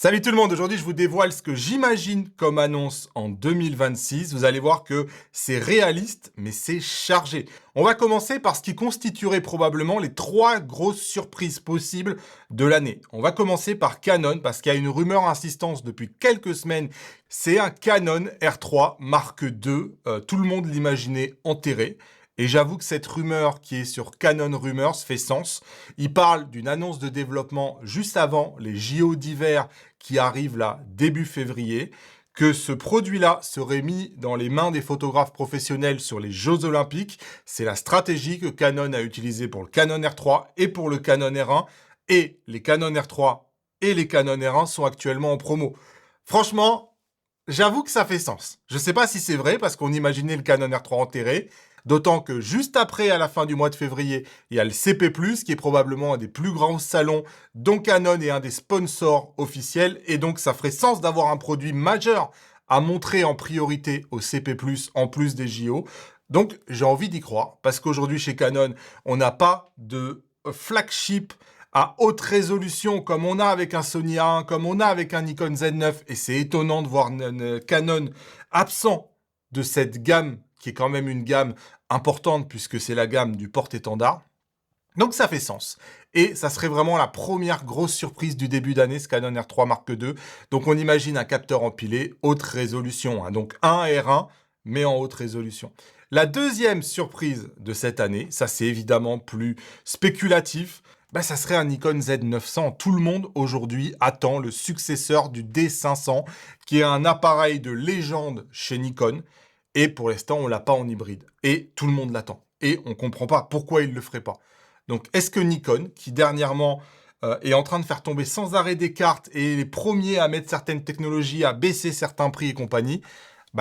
Salut tout le monde, aujourd'hui je vous dévoile ce que j'imagine comme annonce en 2026. Vous allez voir que c'est réaliste, mais c'est chargé. On va commencer par ce qui constituerait probablement les trois grosses surprises possibles de l'année. On va commencer par Canon, parce qu'il y a une rumeur insistante depuis quelques semaines. C'est un Canon R3 Mark II. Tout le monde l'imaginait enterré. Et j'avoue que cette rumeur qui est sur Canon Rumors fait sens. Il parle d'une annonce de développement juste avant les JO d'hiver qui arrivent là début février, que ce produit-là serait mis dans les mains des photographes professionnels sur les Jeux Olympiques. C'est la stratégie que Canon a utilisée pour le Canon R3 et pour le Canon R1. Et les Canon R3 et les Canon R1 sont actuellement en promo. Franchement, j'avoue que ça fait sens. Je ne sais pas si c'est vrai parce qu'on imaginait le Canon R3 enterré. D'autant que juste après, à la fin du mois de février, il y a le CP+, qui est probablement un des plus grands salons dont Canon est un des sponsors officiels. Et donc, ça ferait sens d'avoir un produit majeur à montrer en priorité au CP+, en plus des JO. Donc, j'ai envie d'y croire. Parce qu'aujourd'hui, chez Canon, on n'a pas de flagship à haute résolution comme on a avec un Sony A1, comme on a avec un Nikon Z9. Et c'est étonnant de voir Canon absent de cette gamme qui est quand même une gamme importante puisque c'est la gamme du porte-étendard. Donc ça fait sens. Et ça serait vraiment la première grosse surprise du début d'année, ce Canon R3 Mark II. Donc on imagine un capteur empilé, haute résolution. Donc un R1, mais en haute résolution. La deuxième surprise de cette année, ça c'est évidemment plus spéculatif, ça serait un Nikon Z900. Tout le monde aujourd'hui attend le successeur du D500, qui est un appareil de légende chez Nikon. Et pour l'instant, on l'a pas en hybride. Et tout le monde l'attend. Et on ne comprend pas pourquoi il ne le ferait pas. Donc, est-ce que Nikon, qui dernièrement est en train de faire tomber sans arrêt des cartes et est les premiers à mettre certaines technologies, à baisser certains prix et compagnie,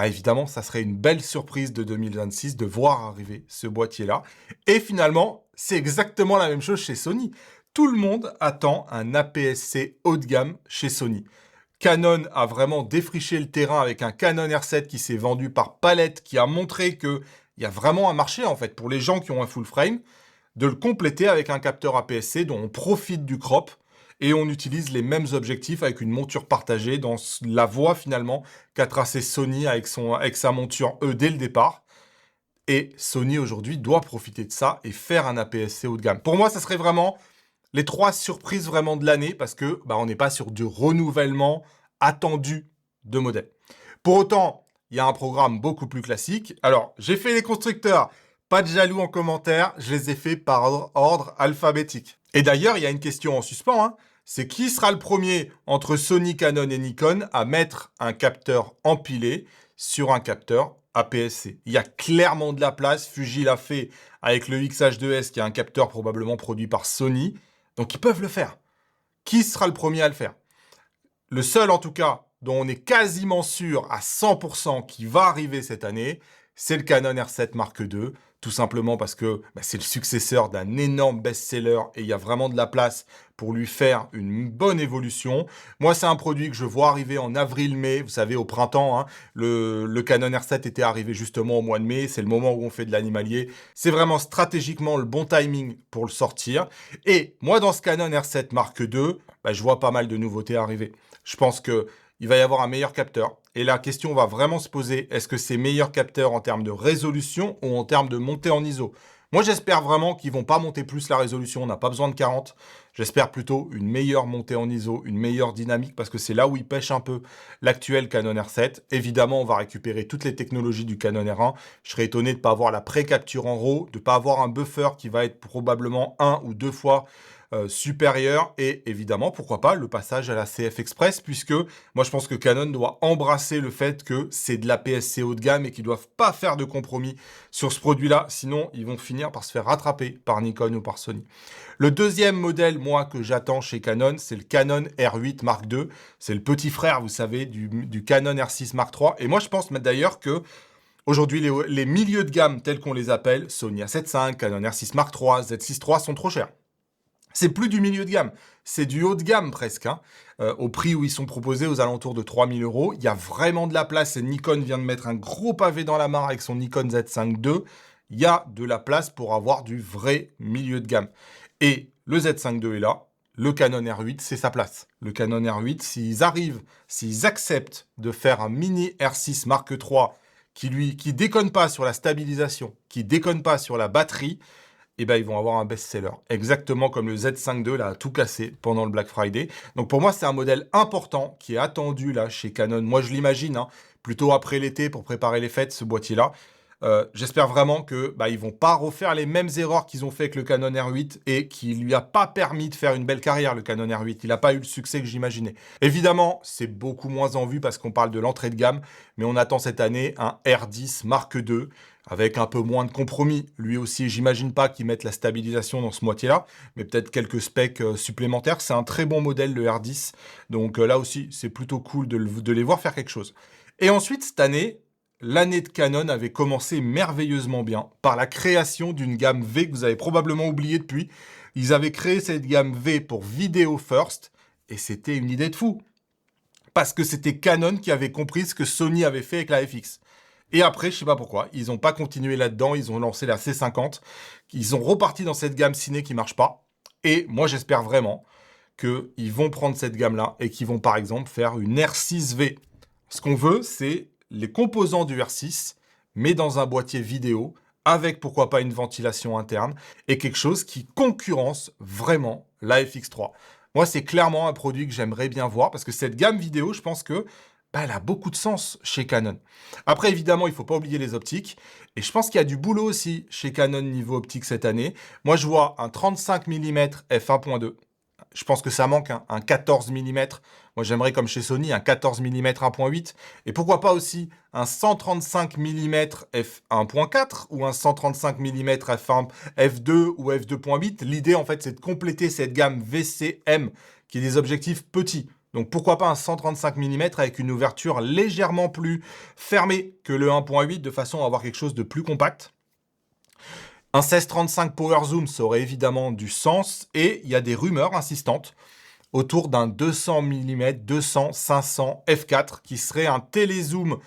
évidemment, ça serait une belle surprise de 2026 de voir arriver ce boîtier-là. Et finalement, c'est exactement la même chose chez Sony. Tout le monde attend un APS-C haut de gamme chez Sony. Canon a vraiment défriché le terrain avec un Canon R7 qui s'est vendu par palette, qui a montré qu'il y a vraiment un marché en fait pour les gens qui ont un full frame, de le compléter avec un capteur APS-C dont on profite du crop et on utilise les mêmes objectifs avec une monture partagée dans la voie finalement qu'a tracé Sony avec sa monture E dès le départ. Et Sony aujourd'hui doit profiter de ça et faire un APS-C haut de gamme. Pour moi, ça serait vraiment les trois surprises vraiment de l'année parce que on n'est pas sur du renouvellement attendu de modèles. Pour autant, il y a un programme beaucoup plus classique. Alors, j'ai fait les constructeurs, pas de jaloux en commentaire, je les ai fait par ordre alphabétique. Et d'ailleurs, il y a une question en suspens, c'est qui sera le premier entre Sony, Canon et Nikon à mettre un capteur empilé sur un capteur APS-C. Il y a clairement de la place. Fuji l'a fait avec le X-H2S, qui est un capteur probablement produit par Sony. Donc, ils peuvent le faire. Qui sera le premier à le faire? Le seul, en tout cas, dont on est quasiment sûr à 100% qui va arriver cette année, c'est le Canon R7 Mark II, tout simplement parce que c'est le successeur d'un énorme best-seller et il y a vraiment de la place pour lui faire une bonne évolution. Moi, c'est un produit que je vois arriver en avril-mai, vous savez, au printemps. Le Canon R7 était arrivé justement au mois de mai, c'est le moment où on fait de l'animalier. C'est vraiment stratégiquement le bon timing pour le sortir. Et moi, dans ce Canon R7 Mark II, je vois pas mal de nouveautés arriver. Je pense qu'il va y avoir un meilleur capteur. Et la question va vraiment se poser, est-ce que c'est meilleur capteur en termes de résolution ou en termes de montée en ISO? Moi, j'espère vraiment qu'ils vont pas monter plus la résolution, on n'a pas besoin de 40. J'espère plutôt une meilleure montée en ISO, une meilleure dynamique, parce que c'est là où il pêche un peu l'actuel Canon R7. Évidemment, on va récupérer toutes les technologies du Canon R1. Je serais étonné de ne pas avoir la pré-capture en RAW, de ne pas avoir un buffer qui va être probablement 1 ou 2 fois supérieur et évidemment, pourquoi pas, le passage à la CF Express, puisque moi je pense que Canon doit embrasser le fait que c'est de la PSC haut de gamme et qu'ils doivent pas faire de compromis sur ce produit-là, sinon ils vont finir par se faire rattraper par Nikon ou par Sony. Le deuxième modèle, moi, que j'attends chez Canon, c'est le Canon R8 Mark II. C'est le petit frère, vous savez, du Canon R6 Mark III. Et moi, je pense d'ailleurs que aujourd'hui, les milieux de gamme, tels qu'on les appelle, Sony A7 V, Canon R6 Mark III, Z6 III, sont trop chers. C'est plus du milieu de gamme, c'est du haut de gamme presque, au prix où ils sont proposés aux alentours de 3 000 €. Il y a vraiment de la place et Nikon vient de mettre un gros pavé dans la mare avec son Nikon Z5 II. Il y a de la place pour avoir du vrai milieu de gamme. Et le Z5 II est là, le Canon R8, c'est sa place. Le Canon R8, s'ils acceptent de faire un mini R6 Mark III qui déconne pas sur la stabilisation, qui déconne pas sur la batterie, eh ben, ils vont avoir un best-seller. Exactement comme le Z5 II, là, a tout cassé pendant le Black Friday. Donc, pour moi, c'est un modèle important qui est attendu, là, chez Canon. Moi, je l'imagine, hein, plutôt après l'été pour préparer les fêtes, ce boîtier-là. J'espère vraiment que ils vont pas refaire les mêmes erreurs qu'ils ont fait avec le Canon R8 et qui lui a pas permis de faire une belle carrière, le Canon R8. Il n'a pas eu le succès que j'imaginais. Évidemment, c'est beaucoup moins en vue parce qu'on parle de l'entrée de gamme, mais on attend cette année un R10 Mark II avec un peu moins de compromis. Lui aussi, j'imagine pas qu'ils mettent la stabilisation dans ce moitié-là, mais peut-être quelques specs supplémentaires. C'est un très bon modèle, le R10. Donc là aussi, c'est plutôt cool de les voir faire quelque chose. Et ensuite, cette année, l'année de Canon avait commencé merveilleusement bien par la création d'une gamme V que vous avez probablement oublié depuis. Ils avaient créé cette gamme V pour Video First et c'était une idée de fou. Parce que c'était Canon qui avait compris ce que Sony avait fait avec la FX. Et après, je sais pas pourquoi, ils n'ont pas continué là-dedans, ils ont lancé la C50, ils ont reparti dans cette gamme ciné qui marche pas. Et moi, j'espère vraiment qu'ils vont prendre cette gamme-là et qu'ils vont par exemple faire une R6V. Ce qu'on veut, c'est les composants du R6, mais dans un boîtier vidéo, avec pourquoi pas une ventilation interne, et quelque chose qui concurrence vraiment la FX3. Moi, c'est clairement un produit que j'aimerais bien voir, parce que cette gamme vidéo, je pense que elle a beaucoup de sens chez Canon. Après, évidemment, il ne faut pas oublier les optiques, et je pense qu'il y a du boulot aussi chez Canon niveau optique cette année. Moi, je vois un 35 mm f1.2. Je pense que ça manque, hein, un 14 mm. Moi, j'aimerais, comme chez Sony, un 14 mm 1.8. Et pourquoi pas aussi un 135 mm f1.4 ou un 135 mm f1, f2 ou f2.8. L'idée, en fait, c'est de compléter cette gamme VCM qui est des objectifs petits. Donc, pourquoi pas un 135 mm avec une ouverture légèrement plus fermée que le 1.8 de façon à avoir quelque chose de plus compact. Un 16-35 Power Zoom, ça aurait évidemment du sens. Et il y a des rumeurs insistantes autour d'un 200 mm, 200, 500 f4 qui serait un télézoom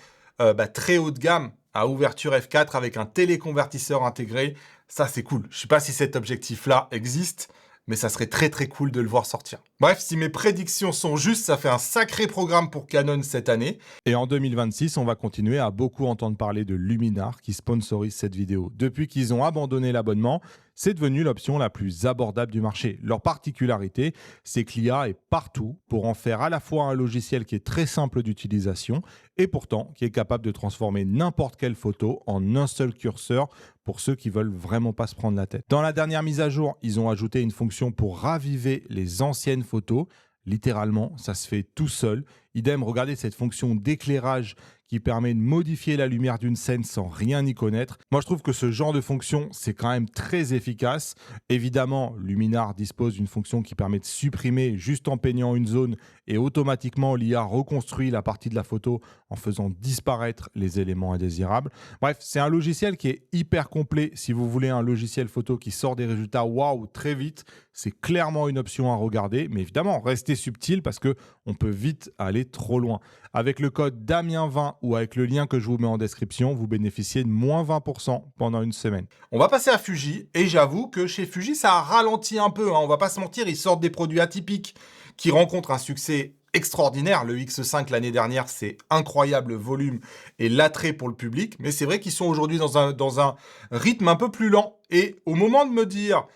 très haut de gamme à ouverture f4 avec un téléconvertisseur intégré. Ça, c'est cool. Je ne sais pas si cet objectif-là existe, mais ça serait très très cool de le voir sortir. Bref, si mes prédictions sont justes, ça fait un sacré programme pour Canon cette année. Et en 2026, on va continuer à beaucoup entendre parler de Luminar qui sponsorise cette vidéo. Depuis qu'ils ont abandonné l'abonnement, c'est devenu l'option la plus abordable du marché. Leur particularité, c'est que l'IA est partout pour en faire à la fois un logiciel qui est très simple d'utilisation et pourtant qui est capable de transformer n'importe quelle photo en un seul curseur pour ceux qui veulent vraiment pas se prendre la tête. Dans la dernière mise à jour, ils ont ajouté une fonction pour raviver les anciennes photos. Littéralement, ça se fait tout seul. Idem, regardez cette fonction d'éclairage qui permet de modifier la lumière d'une scène sans rien y connaître. Moi, je trouve que ce genre de fonction, c'est quand même très efficace. Évidemment, Luminar dispose d'une fonction qui permet de supprimer juste en peignant une zone et automatiquement, l'IA reconstruit la partie de la photo en faisant disparaître les éléments indésirables. Bref, c'est un logiciel qui est hyper complet. Si vous voulez un logiciel photo qui sort des résultats waouh très vite, c'est clairement une option à regarder. Mais évidemment, restez subtil parce qu'on peut vite aller trop loin. Avec le code Damien20 ou avec le lien que je vous mets en description, vous bénéficiez de moins 20% pendant une semaine. On va passer à Fuji, et j'avoue que chez Fuji, ça a ralenti un peu. On va pas se mentir, ils sortent des produits atypiques qui rencontrent un succès extraordinaire. Le X5 l'année dernière, c'est incroyable le volume et l'attrait pour le public. Mais c'est vrai qu'ils sont aujourd'hui dans un rythme un peu plus lent. Et au moment de me dire...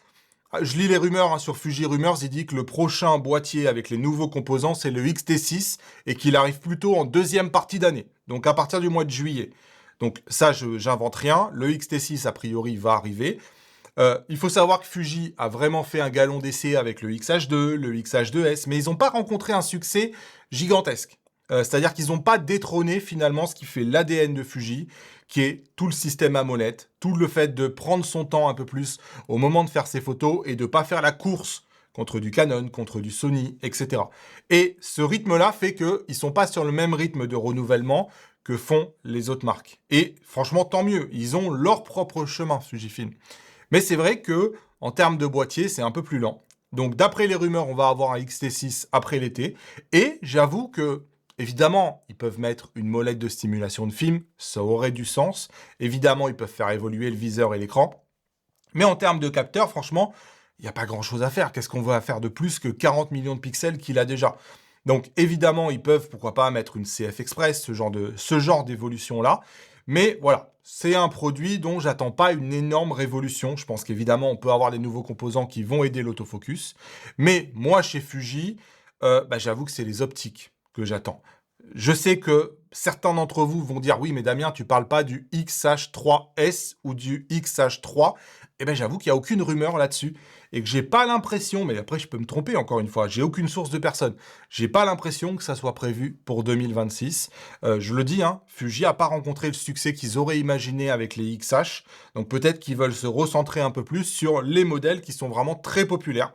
Je lis les rumeurs sur Fuji Rumors, il dit que le prochain boîtier avec les nouveaux composants, c'est le XT6 et qu'il arrive plutôt en deuxième partie d'année, donc à partir du mois de juillet. Donc ça, j'invente rien, le XT6 a priori va arriver. Il faut savoir que Fuji a vraiment fait un galon d'essai avec le XH2, le XH2S, mais ils n'ont pas rencontré un succès gigantesque. C'est-à-dire qu'ils n'ont pas détrôné finalement ce qui fait l'ADN de Fuji, qui est tout le système AMOLED, tout le fait de prendre son temps un peu plus au moment de faire ses photos et de ne pas faire la course contre du Canon, contre du Sony, etc. Et ce rythme-là fait qu'ils ne sont pas sur le même rythme de renouvellement que font les autres marques. Et franchement, tant mieux, ils ont leur propre chemin, Fujifilm. Mais c'est vrai que en termes de boîtier, c'est un peu plus lent. Donc d'après les rumeurs, on va avoir un XT6 après l'été. Et j'avoue que évidemment, ils peuvent mettre une molette de stimulation de film, ça aurait du sens. Évidemment, ils peuvent faire évoluer le viseur et l'écran. Mais en termes de capteurs, franchement, il n'y a pas grand-chose à faire. Qu'est-ce qu'on va faire de plus que 40 millions de pixels qu'il a déjà? Donc évidemment, ils peuvent, pourquoi pas, mettre une CF Express, ce genre d'évolution-là. Mais voilà, c'est un produit dont j'attends pas une énorme révolution. Je pense qu'évidemment, on peut avoir des nouveaux composants qui vont aider l'autofocus. Mais moi, chez Fuji, j'avoue que c'est les optiques que j'attends. Je sais que certains d'entre vous vont dire, oui, mais Damien, tu parles pas du XH3S ou du XH3. Eh bien, j'avoue qu'il n'y a aucune rumeur là-dessus et que j'ai pas l'impression, mais après, je peux me tromper encore une fois, j'ai aucune source de personne. J'ai pas l'impression que ça soit prévu pour 2026. Je le dis, hein, Fuji a pas rencontré le succès qu'ils auraient imaginé avec les XH. Donc peut-être qu'ils veulent se recentrer un peu plus sur les modèles qui sont vraiment très populaires.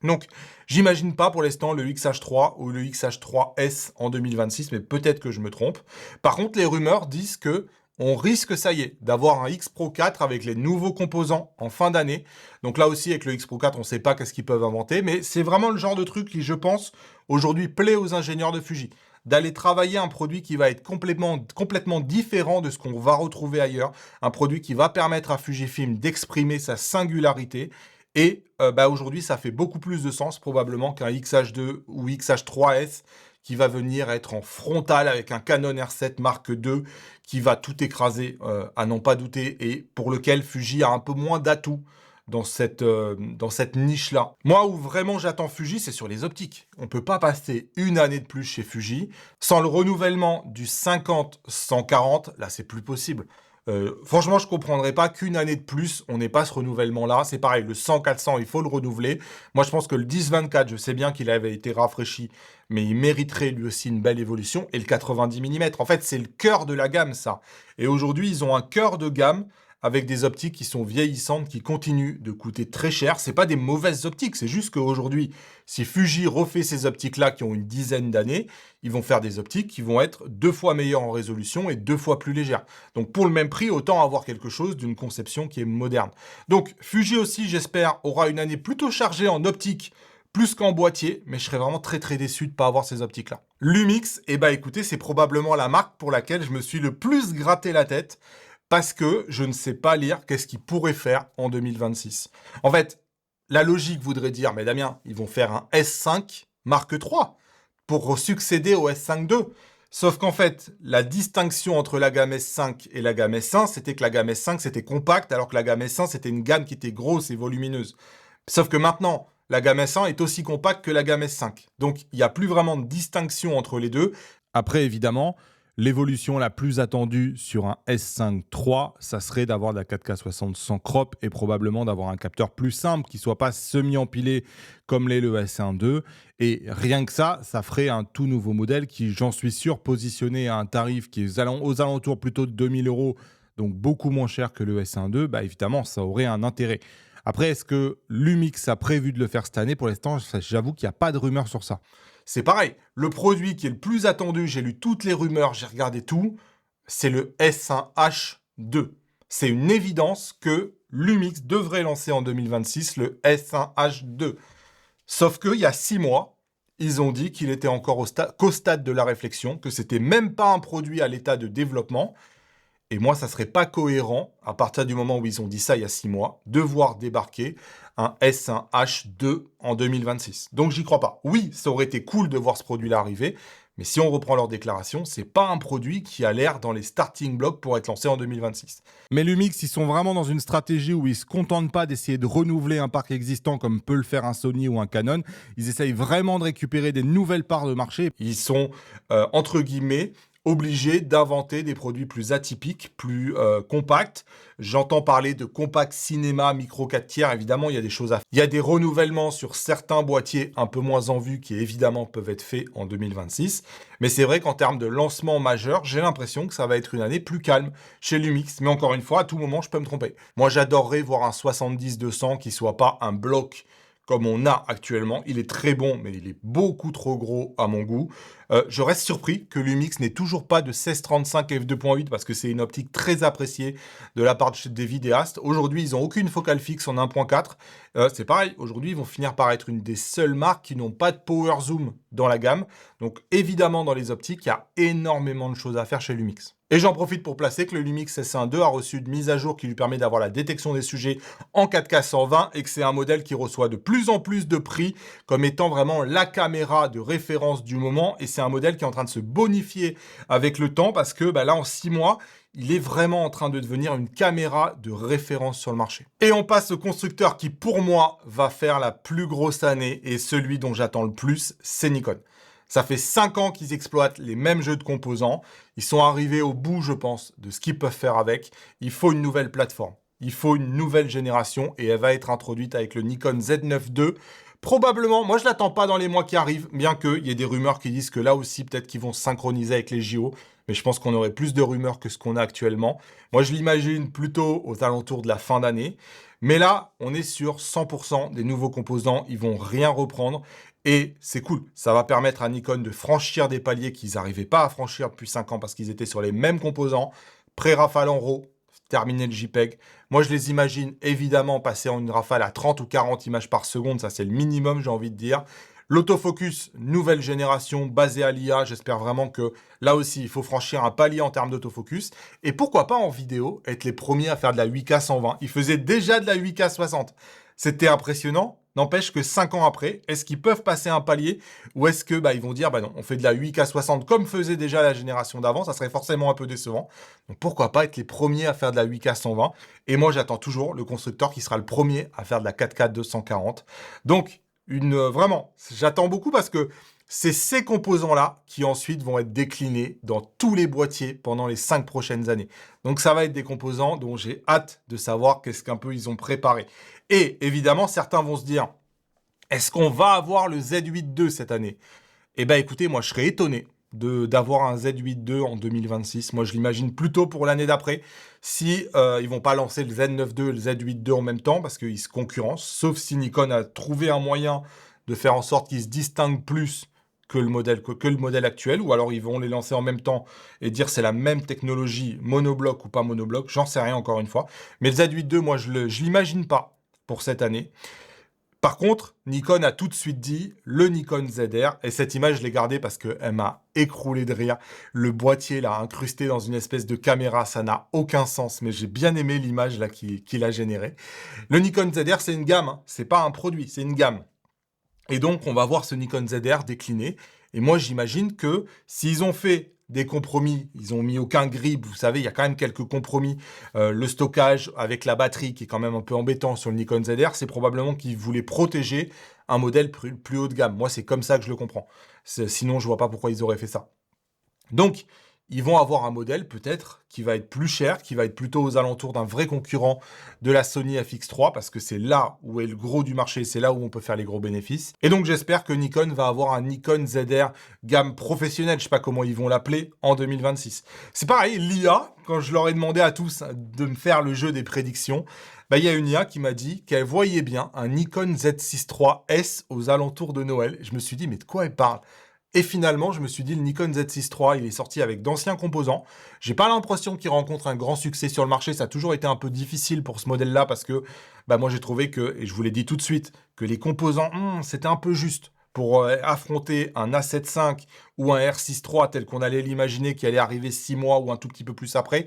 Donc, j'imagine pas pour l'instant le XH3 ou le XH3S en 2026, mais peut-être que je me trompe. Par contre, les rumeurs disent que on risque, ça y est, d'avoir un X Pro 4 avec les nouveaux composants en fin d'année. Donc là aussi, avec le X Pro 4, on ne sait pas qu'est-ce qu'ils peuvent inventer, mais c'est vraiment le genre de truc qui, je pense, aujourd'hui plaît aux ingénieurs de Fuji. D'aller travailler un produit qui va être complètement différent de ce qu'on va retrouver ailleurs. Un produit qui va permettre à Fujifilm d'exprimer sa singularité. Et aujourd'hui, ça fait beaucoup plus de sens probablement qu'un XH2 ou XH3S qui va venir être en frontal avec un Canon R7 Mark II qui va tout écraser, à n'en pas douter, et pour lequel Fuji a un peu moins d'atouts dans cette niche-là. Moi, où vraiment j'attends Fuji, c'est sur les optiques. On ne peut pas passer une année de plus chez Fuji sans le renouvellement du 50-140. Là, c'est plus possible. Franchement, je ne comprendrais pas qu'une année de plus, on n'ait pas ce renouvellement-là. C'est pareil, le 100-400, il faut le renouveler. Moi, je pense que le 10-24, je sais bien qu'il avait été rafraîchi, mais il mériterait lui aussi une belle évolution. Et le 90 mm, en fait, c'est le cœur de la gamme, ça. Et aujourd'hui, ils ont un cœur de gamme avec des optiques qui sont vieillissantes, qui continuent de coûter très cher. C'est pas des mauvaises optiques, c'est juste qu'aujourd'hui, si Fuji refait ces optiques-là qui ont une dizaine d'années, ils vont faire des optiques qui vont être 2 fois meilleures en résolution et 2 fois plus légères. Donc pour le même prix, autant avoir quelque chose d'une conception qui est moderne. Donc Fuji aussi, j'espère, aura une année plutôt chargée en optique, plus qu'en boîtier, mais je serais vraiment très très déçu de ne pas avoir ces optiques-là. Lumix, écoutez, c'est probablement la marque pour laquelle je me suis le plus gratté la tête, parce que je ne sais pas lire qu'est-ce qu'ils pourraient faire en 2026. En fait, la logique voudrait dire, mais Damien, ils vont faire un S5 Mark III pour succéder au S5 II. Sauf qu'en fait, la distinction entre la gamme S5 et la gamme S1, c'était que la gamme S5, c'était compact, alors que la gamme S1, c'était une gamme qui était grosse et volumineuse. Sauf que maintenant, la gamme S1 est aussi compacte que la gamme S5. Donc, il n'y a plus vraiment de distinction entre les deux. Après, évidemment, l'évolution la plus attendue sur un S5 III, ça serait d'avoir de la 4K 60 sans crop et probablement d'avoir un capteur plus simple qui ne soit pas semi-empilé comme l'est le S1 II. Et rien que ça ferait un tout nouveau modèle qui, j'en suis sûr, positionné à un tarif qui est aux alentours plutôt de 2000 €, donc beaucoup moins cher que le S1 II, évidemment, ça aurait un intérêt. Après, est-ce que Lumix a prévu de le faire cette année? Pour l'instant, j'avoue qu'il n'y a pas de rumeur sur ça. C'est pareil, le produit qui est le plus attendu, j'ai lu toutes les rumeurs, j'ai regardé tout, c'est le S1H2. C'est une évidence que Lumix devrait lancer en 2026 le S1H2. Sauf qu'il y a 6 mois, ils ont dit qu'il était encore qu'au stade de la réflexion, que c'était même pas un produit à l'état de développement. Et moi, ça serait pas cohérent, à partir du moment où ils ont dit ça il y a 6 mois, de voir débarquer un S1H2 en 2026. Donc, j'y crois pas. Oui, ça aurait été cool de voir ce produit-là arriver, mais si on reprend leur déclaration, c'est pas un produit qui a l'air dans les starting blocks pour être lancé en 2026. Mais Lumix, ils sont vraiment dans une stratégie où ils se contentent pas d'essayer de renouveler un parc existant comme peut le faire un Sony ou un Canon. Ils essayent vraiment de récupérer des nouvelles parts de marché. Ils sont, entre guillemets, obligés d'inventer des produits plus atypiques, plus compacts. J'entends parler de compact cinéma micro 4 tiers. Évidemment, il y a des choses à faire. Il y a des renouvellements sur certains boîtiers un peu moins en vue qui, évidemment, peuvent être faits en 2026. Mais c'est vrai qu'en termes de lancement majeur, j'ai l'impression que ça va être une année plus calme chez Lumix. Mais encore une fois, à tout moment, je peux me tromper. Moi, j'adorerais voir un 70-200 qui soit pas un bloc comme on a actuellement. Il est très bon, mais il est beaucoup trop gros à mon goût. Je reste surpris que Lumix n'ait toujours pas de 16-35 f2.8 parce que c'est une optique très appréciée de la part des vidéastes. Aujourd'hui, ils n'ont aucune focale fixe en 1.4 C'est pareil, aujourd'hui, ils vont finir par être une des seules marques qui n'ont pas de power zoom dans la gamme. Donc évidemment, dans les optiques, il y a énormément de choses à faire chez Lumix. Et j'en profite pour placer que le Lumix S1 II a reçu une mise à jour qui lui permet d'avoir la détection des sujets en 4K 120 et que c'est un modèle qui reçoit de plus en plus de prix comme étant vraiment la caméra de référence du moment. Et c'est un modèle qui est en train de se bonifier avec le temps parce que là, en 6 mois, il est vraiment en train de devenir une caméra de référence sur le marché. Et on passe au constructeur qui, pour moi, va faire la plus grosse année et celui dont j'attends le plus, c'est Nikon. Ça fait 5 ans qu'ils exploitent les mêmes jeux de composants. Ils sont arrivés au bout, je pense, de ce qu'ils peuvent faire avec. Il faut une nouvelle plateforme. Il faut une nouvelle génération et elle va être introduite avec le Nikon Z9 II. Probablement, moi je l'attends pas dans les mois qui arrivent, bien qu'il y ait des rumeurs qui disent que là aussi, peut-être qu'ils vont se synchroniser avec les JO. Mais je pense qu'on aurait plus de rumeurs que ce qu'on a actuellement. Moi, je l'imagine plutôt aux alentours de la fin d'année. Mais là, on est sur 100% des nouveaux composants. Ils vont rien reprendre. Et c'est cool. Ça va permettre à Nikon de franchir des paliers qu'ils n'arrivaient pas à franchir depuis 5 ans parce qu'ils étaient sur les mêmes composants. Pré-rafale en RAW, terminer le JPEG. Moi, je les imagine évidemment passer en une rafale à 30 ou 40 images par seconde. Ça, c'est le minimum, j'ai envie de dire. L'autofocus, nouvelle génération, basée à l'IA. J'espère vraiment que là aussi, il faut franchir un palier en termes d'autofocus. Et pourquoi pas en vidéo, être les premiers à faire de la 8K 120. Ils faisaient déjà de la 8K 60. C'était impressionnant. N'empêche que 5 ans après, est-ce qu'ils peuvent passer un palier ou est-ce que ils vont dire non, on fait de la 8K 60 comme faisait déjà la génération d'avant, ça serait forcément un peu décevant. Donc pourquoi pas être les premiers à faire de la 8K 120. Et moi j'attends toujours le constructeur qui sera le premier à faire de la 4K 240. Donc vraiment, j'attends beaucoup parce que c'est ces composants-là qui ensuite vont être déclinés dans tous les boîtiers pendant les 5 prochaines années. Donc ça va être des composants dont j'ai hâte de savoir qu'est-ce qu'un peu ils ont préparé. Et évidemment, certains vont se dire, est-ce qu'on va avoir le Z8 II cette année? Eh bien écoutez, moi je serais étonné d'avoir un Z8 II en 2026. Moi je l'imagine plutôt pour l'année d'après, si ils vont pas lancer le Z9 II et le Z8 II en même temps, parce qu'ils se concurrencent, sauf si Nikon a trouvé un moyen de faire en sorte qu'ils se distinguent plus que le modèle actuel, ou alors ils vont les lancer en même temps et dire c'est la même technologie, monobloc ou pas monobloc, j'en sais rien encore une fois. Mais le Z8 II, moi je l'imagine pas pour cette année. Par contre, Nikon a tout de suite dit le Nikon ZR, et cette image, je l'ai gardée parce qu'elle m'a écroulé de rire. Le boîtier, là, incrusté dans une espèce de caméra, ça n'a aucun sens, mais j'ai bien aimé l'image là qu'il a générée. Le Nikon ZR, c'est une gamme, hein. C'est pas un produit, c'est une gamme. Et donc, on va voir ce Nikon ZR décliné. Et moi, j'imagine que s'ils ont fait des compromis, ils ont mis aucun grip, vous savez, il y a quand même quelques compromis. Le stockage avec la batterie qui est quand même un peu embêtant sur le Nikon ZR, c'est probablement qu'ils voulaient protéger un modèle plus haut de gamme. Moi, c'est comme ça que je le comprends. Sinon, je vois pas pourquoi ils auraient fait ça. Donc, ils vont avoir un modèle peut-être qui va être plus cher, qui va être plutôt aux alentours d'un vrai concurrent de la Sony FX3, parce que c'est là où est le gros du marché, c'est là où on peut faire les gros bénéfices. Et donc j'espère que Nikon va avoir un Nikon ZR gamme professionnelle, je sais pas comment ils vont l'appeler, en 2026. C'est pareil, l'IA, quand je leur ai demandé à tous de me faire le jeu des prédictions, il y a une IA qui m'a dit qu'elle voyait bien un Nikon Z6 III S aux alentours de Noël. Je me suis dit, mais de quoi elle parle? Et finalement, je me suis dit, le Nikon Z6 III, il est sorti avec d'anciens composants. J'ai pas l'impression qu'il rencontre un grand succès sur le marché. Ça a toujours été un peu difficile pour ce modèle-là parce que moi, j'ai trouvé que, et je vous l'ai dit tout de suite, que les composants, c'était un peu juste pour affronter un A7 V ou un R6 III tel qu'on allait l'imaginer qui allait arriver 6 mois ou un tout petit peu plus après.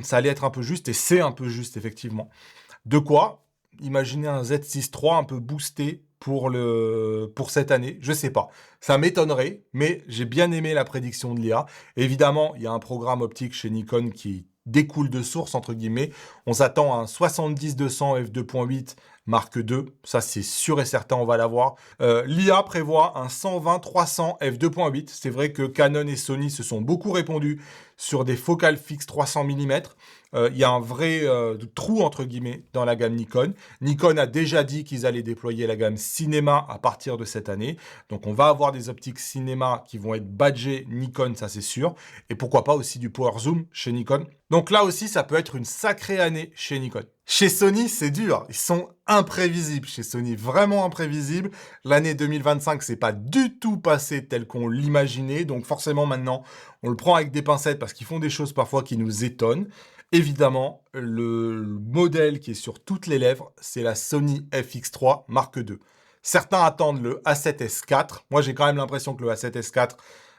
Ça allait être un peu juste et c'est un peu juste, effectivement. De quoi imaginer un Z6 III un peu boosté pour cette année, je sais pas. Ça m'étonnerait, mais j'ai bien aimé la prédiction de l'IA. Évidemment, il y a un programme optique chez Nikon qui découle de source, entre guillemets. On s'attend à un 70-200 f2.8 Mark II. Ça, c'est sûr et certain, on va l'avoir. L'IA prévoit un 120-300 f2.8. C'est vrai que Canon et Sony se sont beaucoup répondus sur des focales fixes 300 mm. Il y a un vrai trou, entre guillemets, dans la gamme Nikon. Nikon a déjà dit qu'ils allaient déployer la gamme cinéma à partir de cette année. Donc, on va avoir des optiques cinéma qui vont être badgées Nikon, ça c'est sûr. Et pourquoi pas aussi du power zoom chez Nikon. Donc là aussi, ça peut être une sacrée année chez Nikon. Chez Sony, c'est dur. Ils sont imprévisibles chez Sony, vraiment imprévisibles. L'année 2025, c'est pas du tout passé tel qu'on l'imaginait. Donc forcément, maintenant, on le prend avec des pincettes parce qu'ils font des choses parfois qui nous étonnent. Évidemment, le modèle qui est sur toutes les lèvres, c'est la Sony FX3 Mark II. Certains attendent le A7S4. Moi, j'ai quand même l'impression que le A7S4,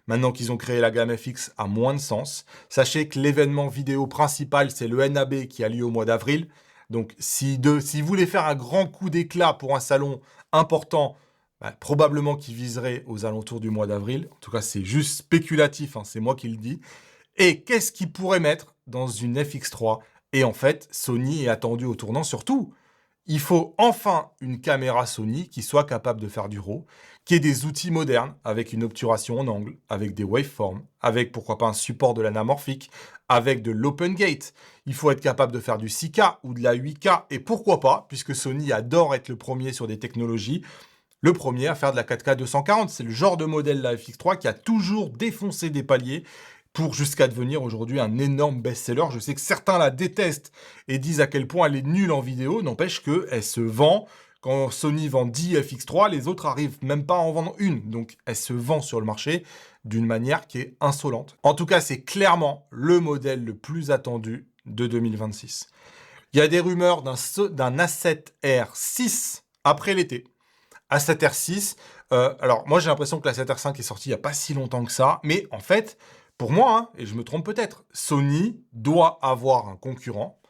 maintenant qu'ils ont créé la gamme FX, a moins de sens. Sachez que l'événement vidéo principal, c'est le NAB qui a lieu au mois d'avril. Donc, si vous voulez faire un grand coup d'éclat pour un salon important, bah, probablement qu'il viserait aux alentours du mois d'avril. En tout cas, c'est juste spéculatif, hein, c'est moi qui le dis. Et qu'est-ce qu'ils pourraient mettre dans une FX3? Et en fait, Sony est attendu au tournant surtout. Il faut enfin une caméra Sony qui soit capable de faire du RAW, qui ait des outils modernes avec une obturation en angle, avec des waveforms, avec pourquoi pas un support de l'anamorphique, avec de l'open gate. Il faut être capable de faire du 6K ou de la 8K et pourquoi pas, puisque Sony adore être le premier sur des technologies, le premier à faire de la 4K 240. C'est le genre de modèle la FX3 qui a toujours défoncé des paliers pour jusqu'à devenir aujourd'hui un énorme best-seller. Je sais que certains la détestent et disent à quel point elle est nulle en vidéo, n'empêche qu'elle se vend. Quand Sony vend 10 FX3, les autres arrivent même pas à en vendre une. Donc elle se vend sur le marché d'une manière qui est insolente. En tout cas, c'est clairement le modèle le plus attendu de 2026. Il y a des rumeurs d'un A7R6 après l'été. A7R6, alors moi j'ai l'impression que la 7R5 est sortie il n'y a pas si longtemps que ça, mais en fait, pour moi, hein, et je me trompe peut-être, Sony doit avoir un concurrent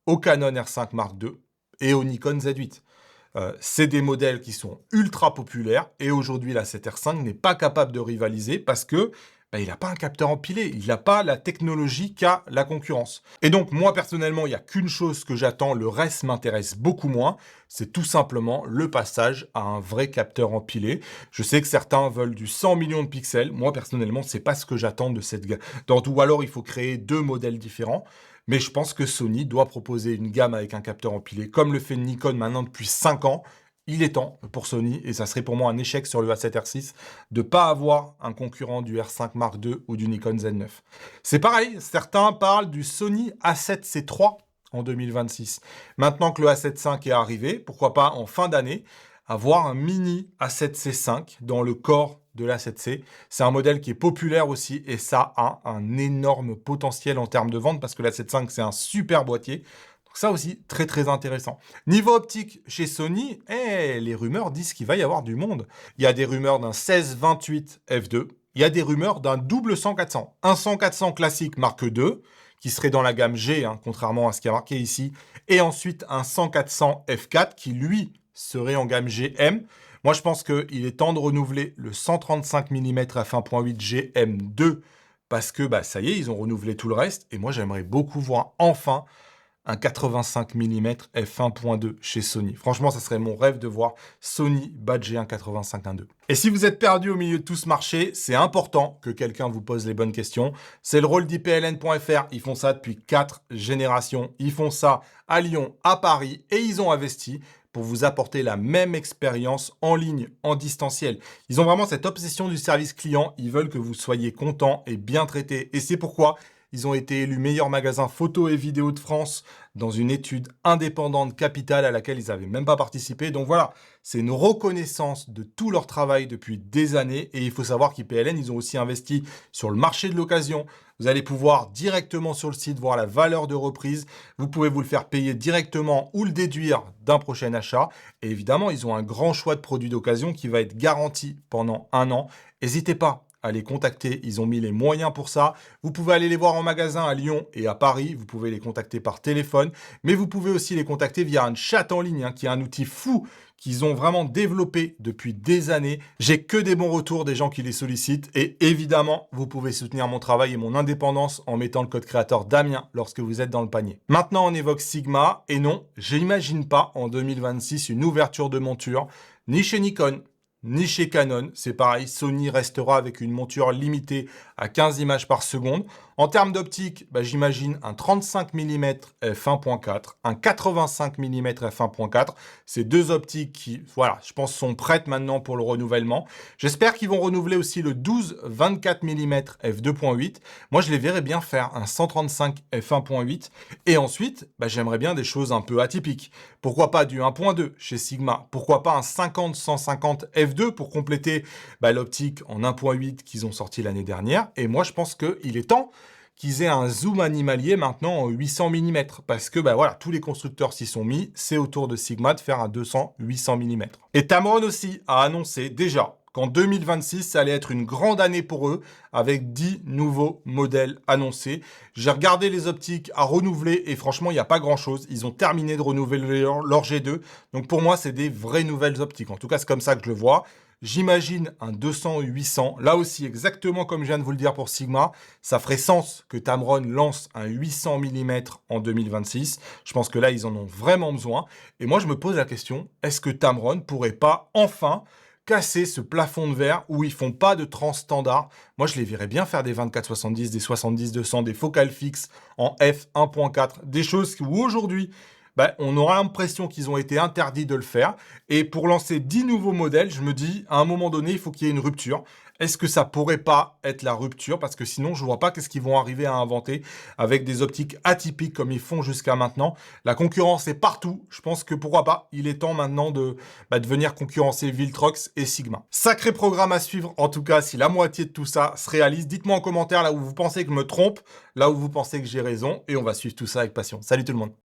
au Canon R5 Mark II et au Nikon Z8. C'est des modèles qui sont ultra populaires et aujourd'hui la 7R5 n'est pas capable de rivaliser parce que il n'a pas un capteur empilé, il n'a pas la technologie qu'a la concurrence. Et donc moi personnellement, il n'y a qu'une chose que j'attends, le reste m'intéresse beaucoup moins, c'est tout simplement le passage à un vrai capteur empilé. Je sais que certains veulent du 100 millions de pixels, moi personnellement, c'est pas ce que j'attends de cette gamme. Ou alors il faut créer deux modèles différents. Mais je pense que Sony doit proposer une gamme avec un capteur empilé, comme le fait Nikon maintenant depuis 5 ans. Il est temps pour Sony, et ça serait pour moi un échec sur le A7R6, de ne pas avoir un concurrent du R5 Mark II ou du Nikon Z9. C'est pareil, certains parlent du Sony A7C3 en 2026. Maintenant que le A7V est arrivé, pourquoi pas en fin d'année, avoir un mini A7C5 dans le corps de l'A7C. C'est un modèle qui est populaire aussi et ça a un énorme potentiel en termes de vente parce que l'A7V c'est un super boîtier. Donc ça aussi, très très intéressant. Niveau optique, chez Sony, les rumeurs disent qu'il va y avoir du monde. Il y a des rumeurs d'un 16-28 f2. Il y a des rumeurs d'un double 100-400. Un 100-400 classique Mark II, qui serait dans la gamme G, hein, contrairement à ce qui est marqué ici. Et ensuite, un 100-400 f4 qui, lui, serait en gamme GM. Moi, je pense qu'il est temps de renouveler le 135 mm f1.8 GM2 parce que ça y est, ils ont renouvelé tout le reste. Et moi, j'aimerais beaucoup voir enfin un 85 mm f1.2 chez Sony. Franchement, ça serait mon rêve de voir Sony badger un 85.1.2. Et si vous êtes perdu au milieu de tout ce marché, c'est important que quelqu'un vous pose les bonnes questions. C'est le rôle d'IPLN.fr. Ils font ça depuis 4 générations. Ils font ça à Lyon, à Paris et ils ont investi pour vous apporter la même expérience en ligne, en distanciel. Ils ont vraiment cette obsession du service client. Ils veulent que vous soyez content et bien traité. Et c'est pourquoi ils ont été élus meilleur magasin photo et vidéo de France dans une étude indépendante capitale à laquelle ils n'avaient même pas participé. Donc voilà, c'est une reconnaissance de tout leur travail depuis des années. Et il faut savoir qu'IPLN, ils ont aussi investi sur le marché de l'occasion. Vous allez pouvoir directement sur le site voir la valeur de reprise. Vous pouvez vous le faire payer directement ou le déduire d'un prochain achat. Et évidemment, ils ont un grand choix de produits d'occasion qui va être garanti pendant 1 an. N'hésitez pas à les contacter, ils ont mis les moyens pour ça. Vous pouvez aller les voir en magasin à Lyon et à Paris, vous pouvez les contacter par téléphone, mais vous pouvez aussi les contacter via un chat en ligne, qui est un outil fou qu'ils ont vraiment développé depuis des années. J'ai que des bons retours des gens qui les sollicitent et évidemment, vous pouvez soutenir mon travail et mon indépendance en mettant le code créateur Damien lorsque vous êtes dans le panier. Maintenant, on évoque Sigma et non, j'imagine pas en 2026 une ouverture de monture, ni chez Nikon, ni chez Canon. C'est pareil, Sony restera avec une monture limitée à 15 images par seconde. En termes d'optique, j'imagine un 35 mm f1.4, un 85 mm f1.4. Ces deux optiques qui, voilà, je pense sont prêtes maintenant pour le renouvellement. J'espère qu'ils vont renouveler aussi le 12-24 mm f2.8. Moi, je les verrais bien faire un 135 f1.8. Et ensuite, j'aimerais bien des choses un peu atypiques. Pourquoi pas du 1.2 chez Sigma? Pourquoi pas un 50-150 f2 pour compléter l'optique en 1.8 qu'ils ont sorti l'année dernière? Et moi, je pense qu'il est temps qu'ils aient un zoom animalier maintenant en 800 mm. Parce que voilà, tous les constructeurs s'y sont mis. C'est au tour de Sigma de faire un 200-800 mm. Et Tamron aussi a annoncé déjà qu'en 2026, ça allait être une grande année pour eux, avec 10 nouveaux modèles annoncés. J'ai regardé les optiques à renouveler, et franchement, il n'y a pas grand-chose. Ils ont terminé de renouveler leur G2. Donc pour moi, c'est des vraies nouvelles optiques. En tout cas, c'est comme ça que je le vois. J'imagine un 200-800, là aussi exactement comme je viens de vous le dire pour Sigma, ça ferait sens que Tamron lance un 800 mm en 2026. Je pense que là, ils en ont vraiment besoin. Et moi, je me pose la question, est-ce que Tamron pourrait pas enfin casser ce plafond de verre où ils font pas de trans standard? Moi, je les verrais bien faire des 24-70, des 70-200, des focales fixes en f1.4, des choses où aujourd'hui, on aura l'impression qu'ils ont été interdits de le faire. Et pour lancer 10 nouveaux modèles, je me dis, à un moment donné, il faut qu'il y ait une rupture. Est-ce que ça pourrait pas être la rupture? Parce que sinon, je vois pas qu'est-ce qu'ils vont arriver à inventer avec des optiques atypiques comme ils font jusqu'à maintenant. La concurrence est partout. Je pense que pourquoi pas, il est temps maintenant de venir concurrencer Viltrox et Sigma. Sacré programme à suivre, en tout cas, si la moitié de tout ça se réalise. Dites-moi en commentaire là où vous pensez que je me trompe, là où vous pensez que j'ai raison, et on va suivre tout ça avec passion. Salut tout le monde!